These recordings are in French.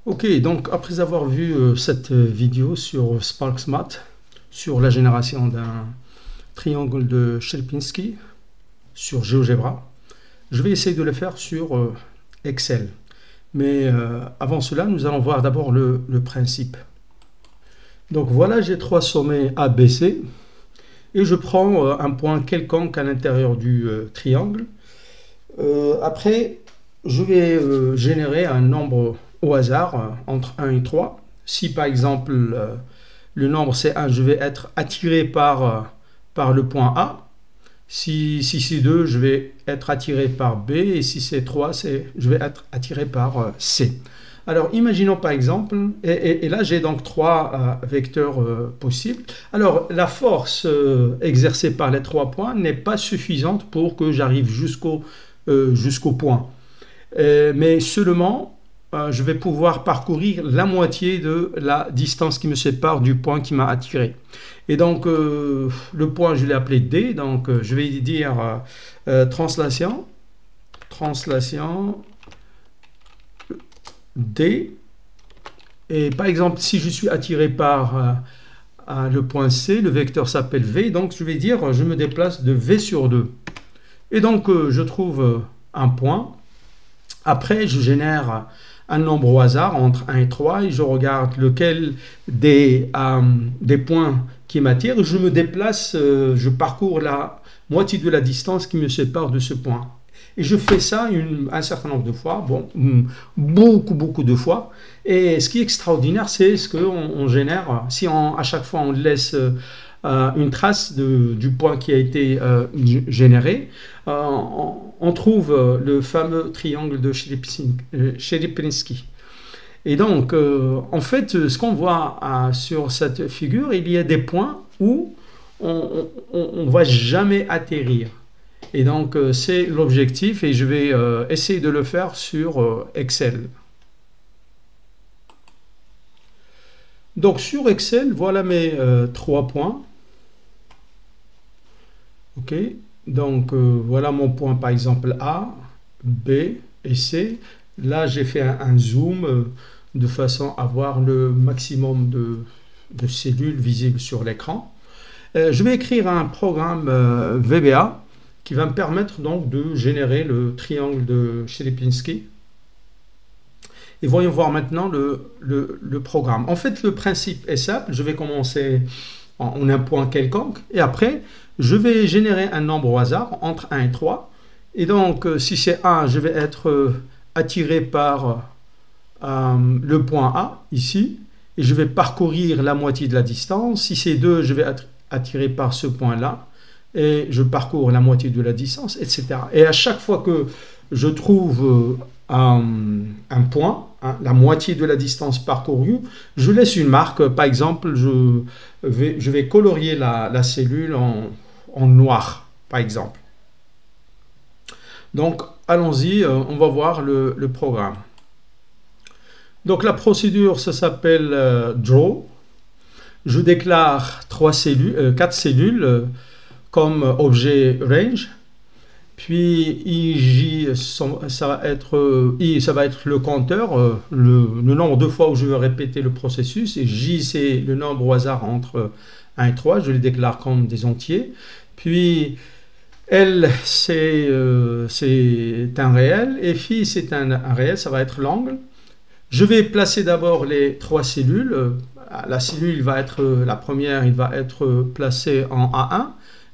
Ok, donc après avoir vu cette vidéo sur SparkSmart, sur la génération d'un triangle de Sierpinski sur GeoGebra, je vais essayer de le faire sur Excel. Mais avant cela, nous allons voir d'abord le principe. Donc voilà, j'ai trois sommets ABC et je prends un point quelconque à l'intérieur du triangle. Après, je vais générer un nombre au hasard entre 1 et 3. Si par exemple le nombre c'est 1, je vais être attiré par le point A. Si c'est 2, je vais être attiré par B. Et si c'est 3, je vais être attiré par C. Alors imaginons par exemple, et là j'ai donc trois vecteurs possibles. Alors la force exercée par les 3 points n'est pas suffisante pour que j'arrive jusqu'au point. Mais seulement je vais pouvoir parcourir la moitié de la distance qui me sépare du point qui m'a attiré. Et donc le point je l'ai appelé D, donc je vais dire translation D. Et par exemple si je suis attiré par le point C, le vecteur s'appelle V, donc je vais dire je me déplace de V sur 2. Et donc je trouve un point. Après je génère un nombre au hasard entre 1 et 3 et je regarde lequel des points qui m'attirent. Je me déplace, je parcours la moitié de la distance qui me sépare de ce point. Et je fais ça un certain nombre de fois, bon, beaucoup de fois. Et ce qui est extraordinaire, c'est ce qu'on génère, si à chaque fois on laisse une trace du point qui a été généré, on trouve le fameux triangle de Sierpinski. Et donc, en fait, ce qu'on voit sur cette figure, il y a des points où on ne va jamais atterrir. Et donc, c'est l'objectif et je vais essayer de le faire sur Excel. Donc, sur Excel, voilà mes 3 points. Ok, donc voilà mon point par exemple A, B et C. Là, j'ai fait un zoom de façon à voir le maximum de cellules visibles sur l'écran. Je vais écrire un programme VBA qui va me permettre donc de générer le triangle de Sierpinski. Et voyons voir maintenant le programme. En fait, le principe est simple. Je vais commencer en un point quelconque et après, je vais générer un nombre au hasard entre 1 et 3. Et donc, si c'est 1, je vais être attiré par le point A, ici. Et je vais parcourir la moitié de la distance. Si c'est 2, je vais être attiré par ce point-là. Et je parcours la moitié de la distance, etc. Et à chaque fois que je trouve un point, la moitié de la distance parcourue, je laisse une marque. Par exemple, je vais colorier la cellule en noir, par exemple. Donc, allons-y, on va voir le programme. Donc, la procédure, ça s'appelle Draw. Je déclare 4 cellules comme objet range. Puis IJ, ça va être le compteur, le nombre de fois où je vais répéter le processus. Et J, c'est le nombre au hasard entre 1 et 3. Je les déclare comme des entiers. Puis L, c'est un réel. Et Phi, c'est un réel. Ça va être l'angle. Je vais placer d'abord les 3 cellules. La cellule la première, il va être placée en A1.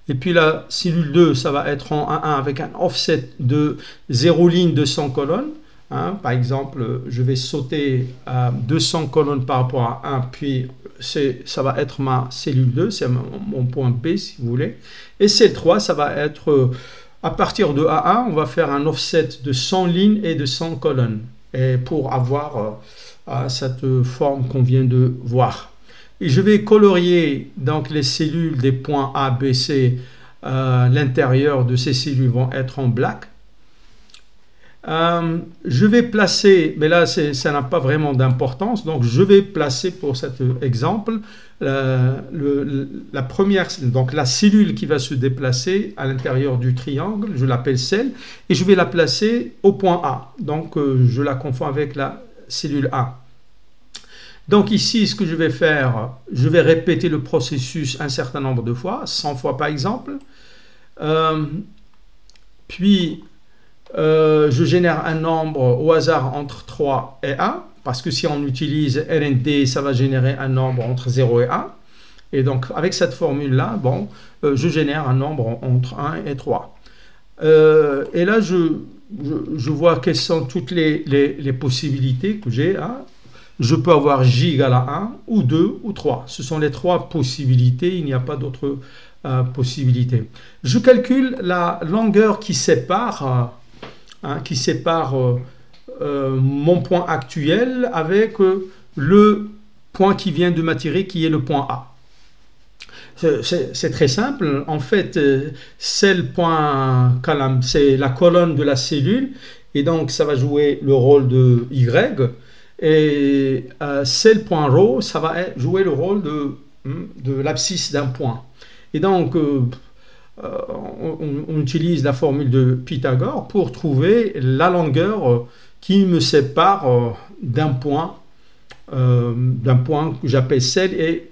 Et puis la cellule 2, ça va être en 1 avec un offset de 0 ligne de 100 colonnes. Par exemple, je vais sauter à 200 colonnes par rapport à 1, puis ça va être ma cellule 2, c'est mon point B si vous voulez. Et celle 3, ça va être à partir de A1, on va faire un offset de 100 lignes et de 100 colonnes et pour avoir cette forme qu'on vient de voir. Et je vais colorier donc les cellules des points A, B, C. L'intérieur de ces cellules vont être en black. Je vais placer, mais là ça n'a pas vraiment d'importance, donc je vais placer pour cet exemple la première, donc la cellule qui va se déplacer à l'intérieur du triangle, je l'appelle celle, et je vais la placer au point A. Donc je la confonds avec la cellule A. Donc ici, ce que je vais faire, je vais répéter le processus un certain nombre de fois, 100 fois par exemple. Puis, je génère un nombre au hasard entre 3 et 1, parce que si on utilise RND, ça va générer un nombre entre 0 et 1. Et donc, avec cette formule-là, bon, je génère un nombre entre 1 et 3. Et là, je vois quelles sont toutes les possibilités que j'ai. Hein. Je peux avoir j égale à 1, ou 2, ou 3. Ce sont les trois possibilités, il n'y a pas d'autres possibilités. Je calcule la longueur qui sépare, mon point actuel avec le point qui vient de m'attirer, qui est le point A. C'est très simple. En fait, cell.column, c'est la colonne de la cellule, et donc ça va jouer le rôle de Y. Et cell.row, ça va jouer le rôle de l'abscisse d'un point. Et donc, on utilise la formule de Pythagore pour trouver la longueur qui me sépare d'un point que j'appelle cell et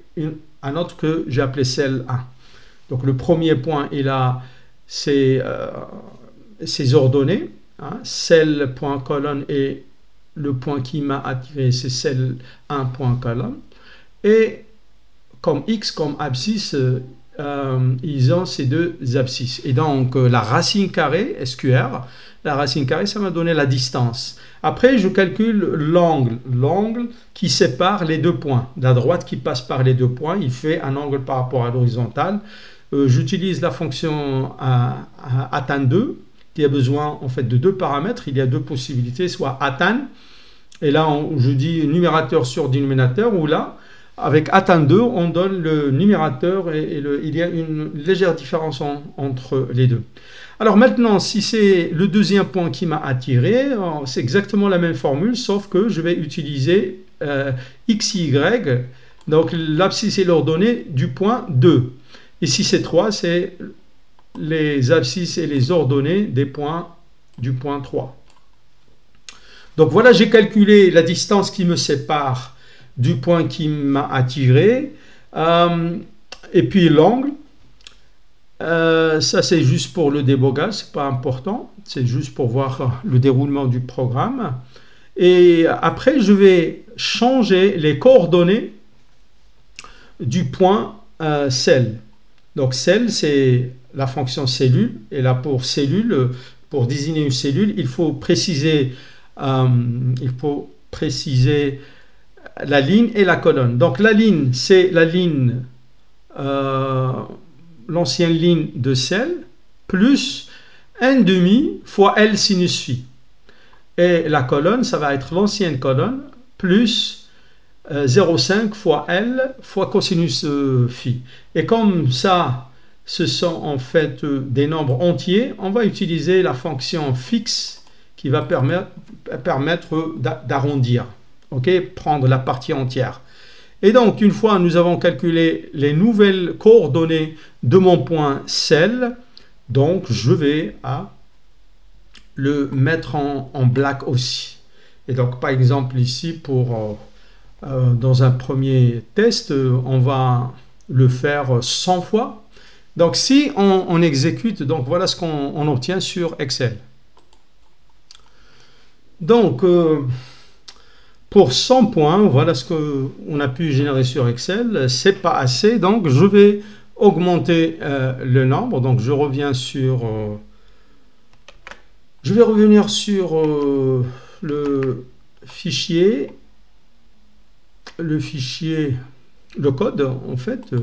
un autre que j'ai appelé cell 1. Donc le premier point, il a ses ordonnées, hein, cell.colonne, et le point qui m'a attiré, c'est cell 1.colonne. Et comme x, comme abscisse, ils ont ces deux abscisses. Et donc la racine carrée, SQR, la racine carrée, ça m'a donné la distance. Après, je calcule l'angle qui sépare les deux points. La droite qui passe par les deux points, il fait un angle par rapport à l'horizontale. J'utilise la fonction ATAN2, qui a besoin en fait de deux paramètres. Il y a deux possibilités, soit ATAN, et là je dis numérateur sur dénominateur, ou là, avec ATAN2, on donne le numérateur et il y a une légère différence entre les deux. Alors maintenant, si c'est le deuxième point qui m'a attiré, c'est exactement la même formule, sauf que je vais utiliser XY, donc l'abscisse et l'ordonnée du point 2. Et si c'est 3, c'est les abscisses et les ordonnées du point 3. Donc voilà, j'ai calculé la distance qui me sépare du point qui m'a attiré, et puis l'angle. Ça c'est juste pour le débogage, c'est pas important, c'est juste pour voir le déroulement du programme. Et après je vais changer les coordonnées du point cell. Donc cell, c'est la fonction cellule, et là pour cellule, pour désigner une cellule, il faut préciser la ligne et la colonne. Donc la ligne, c'est la ligne, l'ancienne ligne de cell, plus 1/2 fois L sinus phi. Et la colonne, ça va être l'ancienne colonne, plus 0,5 fois L fois cosinus phi. Et comme ça, ce sont en fait des nombres entiers, on va utiliser la fonction fixe qui va permettre d'arrondir. Okay, prendre la partie entière. Et donc, une fois nous avons calculé les nouvelles coordonnées de mon point cell, donc je vais le mettre en black aussi. Et donc, par exemple, ici, dans un premier test, on va le faire 100 fois. Donc, si on exécute, donc voilà ce qu'on obtient sur Excel. Donc, pour 100 points, voilà ce qu'on a pu générer sur Excel. C'est pas assez, donc je vais augmenter le nombre. Donc je reviens sur... je vais revenir sur le fichier, le code en fait.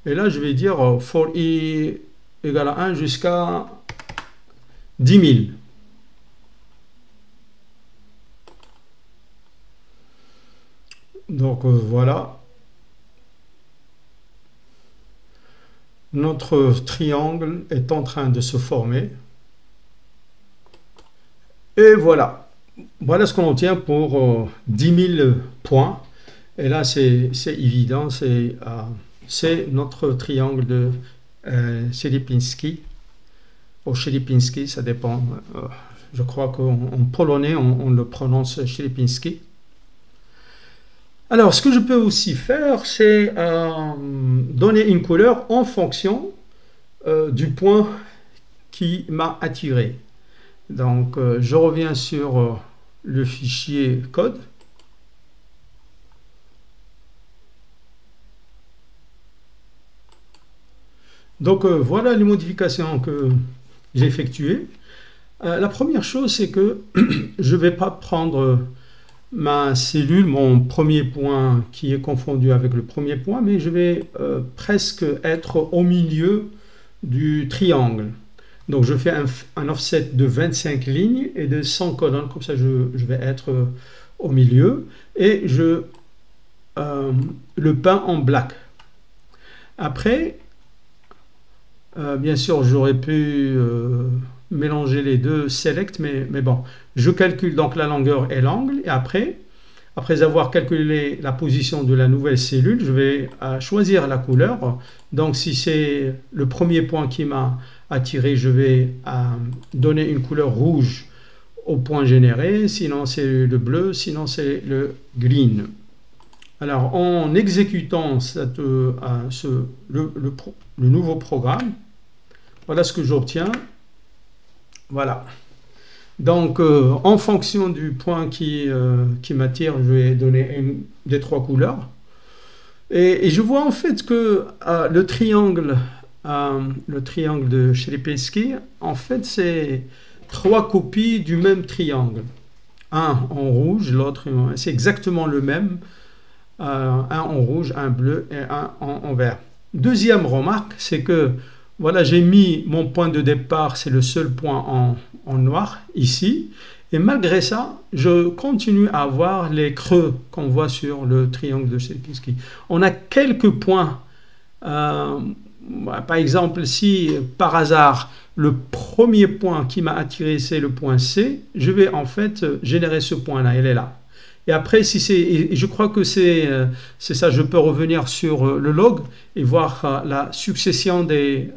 Et là je vais dire for i égale à 1 jusqu'à 10 000. Donc voilà, notre triangle est en train de se former. Et voilà, voilà ce qu'on obtient pour 10 000 points. Et là, c'est évident, c'est notre triangle de Sierpinski. Ou Sierpinski, ça dépend. Je crois qu'en polonais, on le prononce Sierpinski. Alors, ce que je peux aussi faire, c'est donner une couleur en fonction du point qui m'a attiré. Donc, je reviens sur le fichier code. Donc, voilà les modifications que j'ai effectuées. La première chose, c'est que je ne vais pas prendre ma cellule, mon premier point qui est confondu avec le premier point, mais je vais presque être au milieu du triangle. Donc je fais un offset de 25 lignes et de 100 colonnes, comme ça je vais être au milieu, et je le peins en black. Après, bien sûr, j'aurais pu mélanger les deux, select, mais bon, je calcule donc la longueur et l'angle, et après avoir calculé la position de la nouvelle cellule, je vais choisir la couleur. Donc si c'est le premier point qui m'a attiré, je vais donner une couleur rouge au point généré, sinon c'est le bleu, sinon c'est le green. Alors en exécutant le nouveau programme, voilà ce que j'obtiens. Voilà. Donc, en fonction du point qui m'attire, je vais donner une des trois couleurs. Et je vois en fait que le triangle de Sierpinski, en fait, c'est trois copies du même triangle. Un en rouge, l'autre, c'est exactement le même. Un en rouge, un bleu et un en vert. Deuxième remarque, c'est que voilà, j'ai mis mon point de départ, c'est le seul point en noir ici, et malgré ça, je continue à avoir les creux qu'on voit sur le triangle de Sierpinski. On a quelques points, par exemple, si par hasard le premier point qui m'a attiré c'est le point C, je vais en fait générer ce point-là, il est là. Et après, si c'est, je crois que c'est ça, je peux revenir sur le log et voir la succession des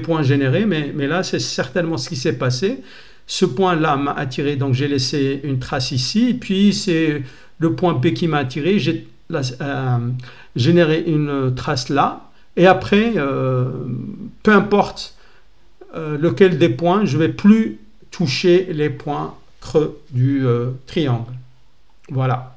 points générés, mais là, c'est certainement ce qui s'est passé. Ce point-là m'a attiré, donc j'ai laissé une trace ici, et puis c'est le point B qui m'a attiré, j'ai généré une trace là, et après, peu importe lequel des points, je ne vais plus toucher les points creux du triangle. Voilà.